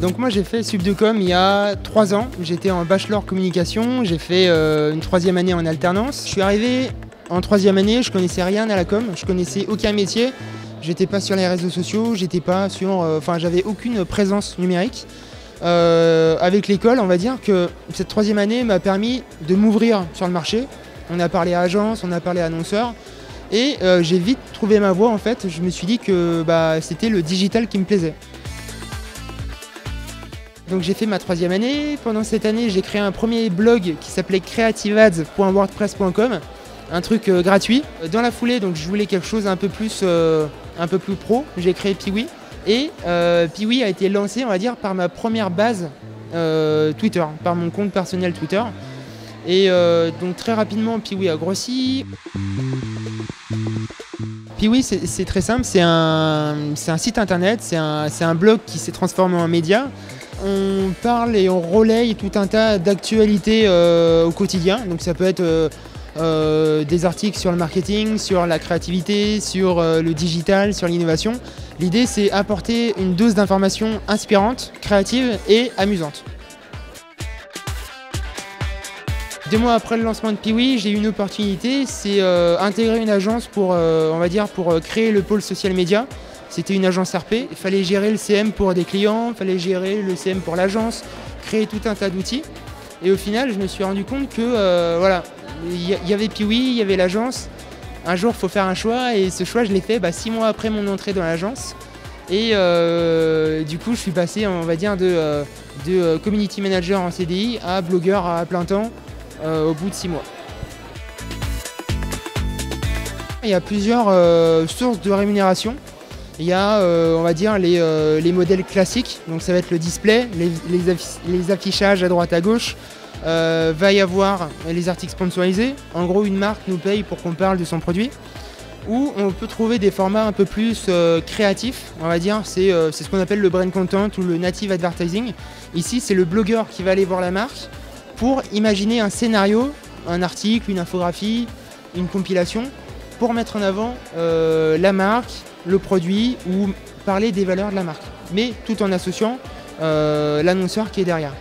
Donc moi j'ai fait Sup de Com il y a 3 ans, j'étais en bachelor communication, j'ai fait une 3e année en alternance. Je suis arrivé en 3e année, je connaissais rien à la com, je connaissais aucun métier, j'étais pas sur les réseaux sociaux, j'étais pas sur, j'avais aucune présence numérique. Avec l'école, on va dire que cette 3e année m'a permis de m'ouvrir sur le marché. On a parlé à agence, on a parlé à annonceurs et j'ai vite trouvé ma voie en fait. Je me suis dit que c'était le digital qui me plaisait. Donc j'ai fait ma 3e année. Pendant cette année, j'ai créé un premier blog qui s'appelait creativeads.wordpress.com, un truc gratuit. Dans la foulée, donc je voulais quelque chose un peu plus pro. J'ai créé Piwi. Et Piwi a été lancé, on va dire, par ma première base Twitter, par mon compte personnel Twitter. Et donc très rapidement, Piwi a grossi. Piwi, c'est très simple, c'est un site internet, c'est un blog qui s'est transformé en média. On parle et on relaye tout un tas d'actualités au quotidien. Donc ça peut être des articles sur le marketing, sur la créativité, sur le digital, sur l'innovation. L'idée, c'est apporter une dose d'informations inspirantes, créatives et amusantes. 2 mois après le lancement de Piwi, j'ai eu une opportunité, c'est intégrer une agence pour créer le pôle social média. C'était une agence RP, il fallait gérer le CM pour des clients, il fallait gérer le CM pour l'agence, créer tout un tas d'outils. Et au final, je me suis rendu compte que il y avait Piwi, il y avait l'agence. Un jour, il faut faire un choix et ce choix, je l'ai fait 6 mois après mon entrée dans l'agence. Et du coup, je suis passé, on va dire, de community manager en CDI à blogueur à plein temps au bout de 6 mois. Il y a plusieurs sources de rémunération. Il y a, on va dire, les modèles classiques. Donc ça va être le display, les affichages à droite à gauche. Va y avoir les articles sponsorisés. En gros, une marque nous paye pour qu'on parle de son produit. Ou on peut trouver des formats un peu plus créatifs, on va dire. C'est ce qu'on appelle le brand content ou le native advertising. Ici, c'est le blogueur qui va aller voir la marque pour imaginer un scénario, un article, une infographie, une compilation, pour mettre en avant la marque, le produit ou parler des valeurs de la marque, mais tout en associant l'annonceur qui est derrière.